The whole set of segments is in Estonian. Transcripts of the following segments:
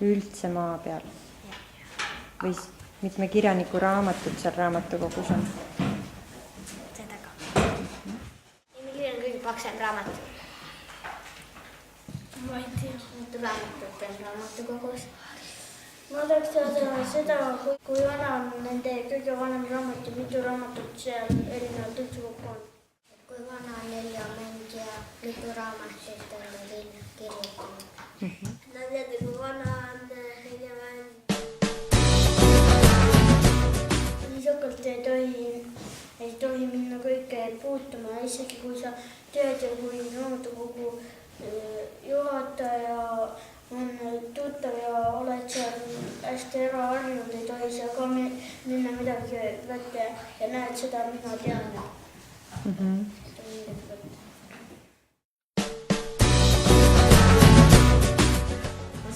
üldse maa peal? Või mitme kirjaniku raamatud seal raamatukogus on? Seda ka. Milline on kõige paksem raamat? Ma ei tea. Mitu raamatut on raamatukogus? Ma tahaks teada seda, kui vana on nende kõige vanem raamat ja mitu raamatut seal erinevat üldse kokku on. Kui vana on Heljo Mänd ja mitu raamatut on neil kirjutanud. Ma tean, kui vana on Heljo Mänd. Niisugult ei tohi minna kõike puutuma, isegi kui sa tead ja kui raamatukogu juhataja on tuttav ja oled seal hästi ära harjunud, ei tohi seal ka minna midagi võtta ja näed seda, mina tean.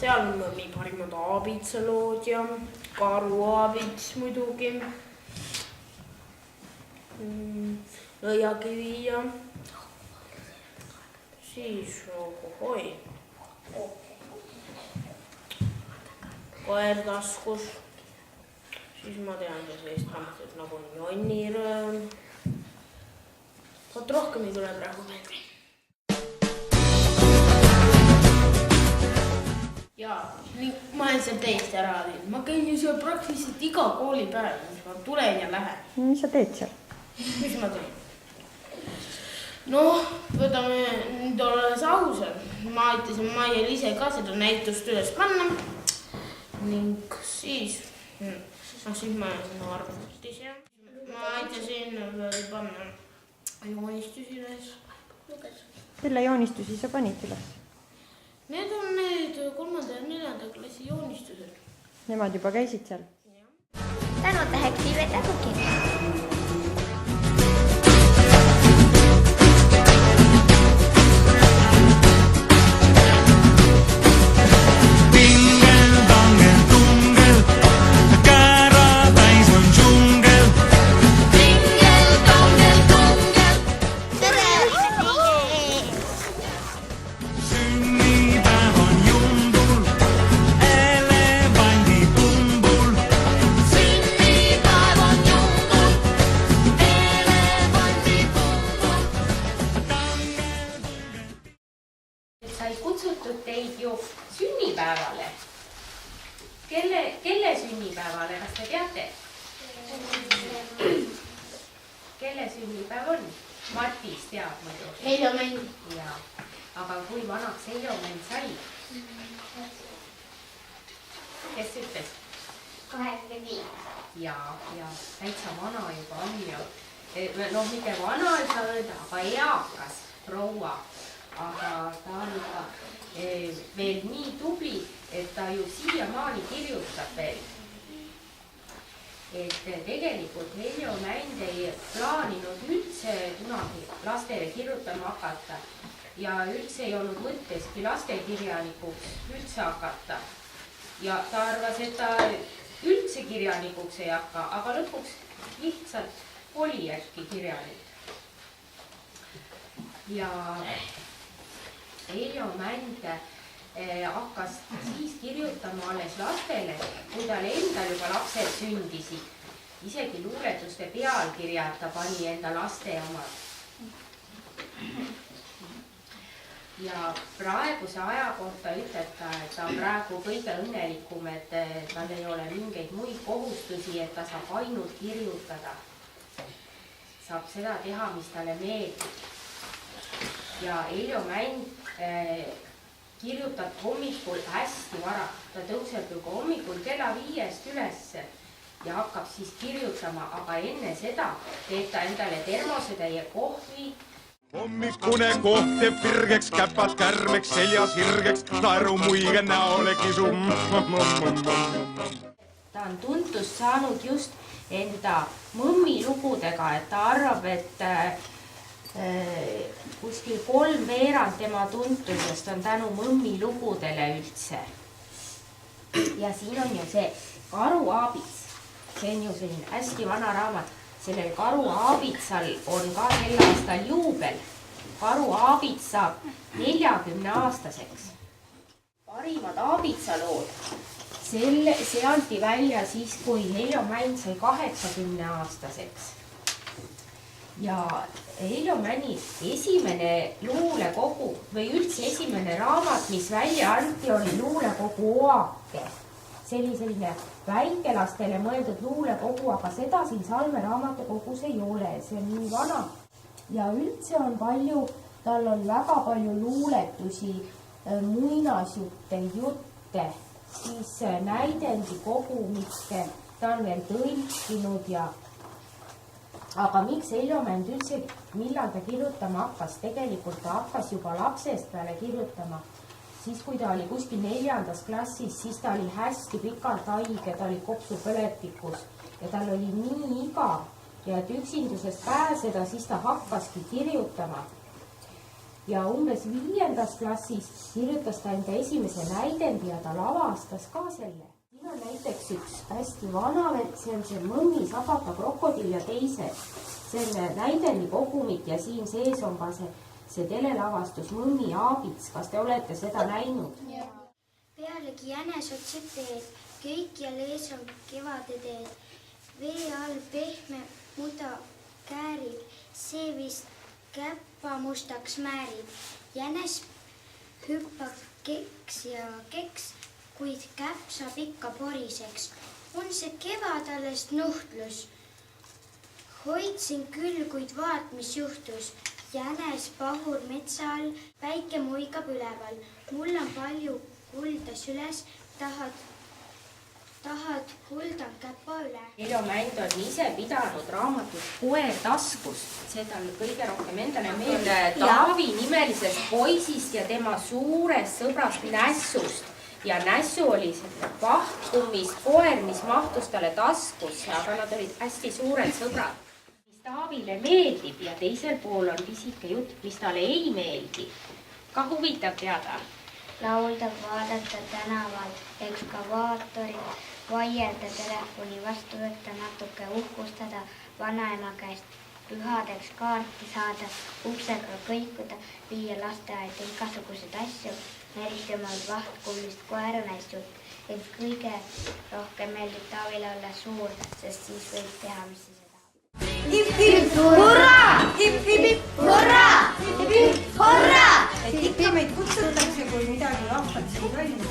Seal on mõni parimad aabitsalood ja karuaabits muidugi, nõiakivi ja siis ohoi. Koer taskus, siis ma tean sellist raamatut nagu Jonnirõõm. Vaat rohkem ei tule praegu meelde. Jaa, ma olen seal täiesti ära teinud. Ma käin ju seal praktiliselt iga koolipäev, mis ma tulen ja lähen. Mis sa teed seal? Mis ma teen? Noh, võtame nüüd olles ausad. Ma aitasin Maiel ise ka seda näitust üles panna. Ning siis ma sinna arvutis ja ma aitasin panna joonistusi üles. Kelle joonistusi sa panid üles? Need on need 3. ja 4. klassi joonistused. Nemad juba käisid seal? Tänutäheks Viivet Äguki. Sai kutsutud teid ju sünnipäevale. Kelle sünnipäevale, kas te teate? Kelle sünnipäev on? Matis teab muidu. Heljo Mänd. Jaa, aga kui vanaks Heljo Mänd sai? Kes ütles? 85. Jaa, täitsa vana juba on ju. Noh, mitte vana ei saa öelda, aga eakas proua. Aga ta on ikka veel nii tubli, et ta ju siiamaani kirjutab veel. Et tegelikult Heljo Mänd ei plaaninud üldse kunagi lastele kirjutama hakata ja üldse ei olnud mõtteski lastekirjanikuks üldse hakata. Ja ta arvas, et ta üldse kirjanikuks ei hakka, aga lõpuks lihtsalt oli äkki kirjanik. Ja Heljo Mänd hakkas siis kirjutama alles lastele, kui tal endal juba lapsed sündisid. Isegi luuletuste pealkirjad ta pani enda laste omad. Ja praeguse aja kohta ütleb ta, et ta on praegu kõige õnnelikum, et tal ei ole mingeid muid kohustusi, et ta saab ainult kirjutada. Saab seda teha, mis talle meeldib. Ja Heljo Mänd kirjutab hommikul hästi vara. Ta tõuseb juba hommikul kella 5 ülesse ja hakkab siis kirjutama, aga enne seda teeb ta endale termosetäie kohvi. Hommikune koht teeb virgeks, käpad kärmeks, seljas hirgeks, naeru muige näole kisum. Ta on tuntust saanud just enda mõmmi lugudega, et ta arvab, et kuskil 3/4 tema tuntusest on tänu mõmmi lugudele üldse. Ja siin on ju see karuaabits. See on ju selline hästi vana raamat. Sellel karuaabitsal on ka sel aastal juubel. Karuaabits saab 40-aastaseks. parimad aabitsalood, see anti välja siis, kui Heljo Mänd sai 80-aastaseks. Ja Heljo Männi esimene luulekogu või üldse esimene raamat, mis välja anti, oli luulekogu Oake. See oli selline väikelastele mõeldud luulekogu, aga seda siin Salme raamatukogus ei ole, see on nii vana. Ja üldse on palju, tal on väga palju luuletusi, muinasjutte, jutte, siis näidendi kogumikke, ta on veel tõlkinud ja aga miks Heljo Mänd üldse, millal ta kirjutama hakkas? Tegelikult ta hakkas juba lapsest peale kirjutama. Siis kui ta oli kuskil 4. klassis, siis ta oli hästi pikalt haige, ta oli kopsupõletikus ja tal oli nii igav ja et üksindusest pääseda, siis ta hakkaski kirjutama. Ja umbes 5. klassis kirjutas ta enda esimese näidendi ja ta lavastas ka selle. Siin on näiteks üks hästi vana, see on see Mõmmi, Sabata, Krokodill ja teised. See on näidendi kogumik ja siin sees on ka see telelavastus Mõmmi Aabits. Kas te olete seda näinud? Pealegi jänes otsib teed, kõikjal ees on kevade teed. Vee all pehme muda käärib, see vist käppa mustaks määrib. Jänes hüppab keks ja keks, kuid käpp saab ikka poriseks. On see kevad alles nuhtlus. Hoidsin küll, kuid vaat, mis juhtus. Jänes pahur metsa all, päike muigab üleval. Mul on palju kulda süles, tahad kuldan käpa üle. Heljo Mänd on ise pidanud raamatut Koer taskus. See tal kõige rohkem endale meelde Taavi nimelisest poisist ja tema suurest sõbrast Nässust. Ja Nässu oli selline vahkummist koer, mis mahtus talle taskusse, aga nad olid hästi suured sõbrad. Mis Taavile meeldib ja teisel pool on pisike jutt, mis talle ei meeldi. Ka huvitav teada. Laulda, vaadata tänaval, ekskavaatorid, vaielda telefoni vastu võtta, natuke uhkustada, vanaema käest pühadeks kaarti saada, uksega kõikuda, viia lasteaeda igasuguseid asju, Merisemalt vahtkummist koera näisjutt, et kõige rohkem meeldib Taavile olla suur, sest siis võib teha, mis sa tahab. Hip-hip, hurraa! Hip-hip, hurraa! Hip-hip, hurraa! Et ikka meid kutsutakse, kui midagi vahvat siin toimub.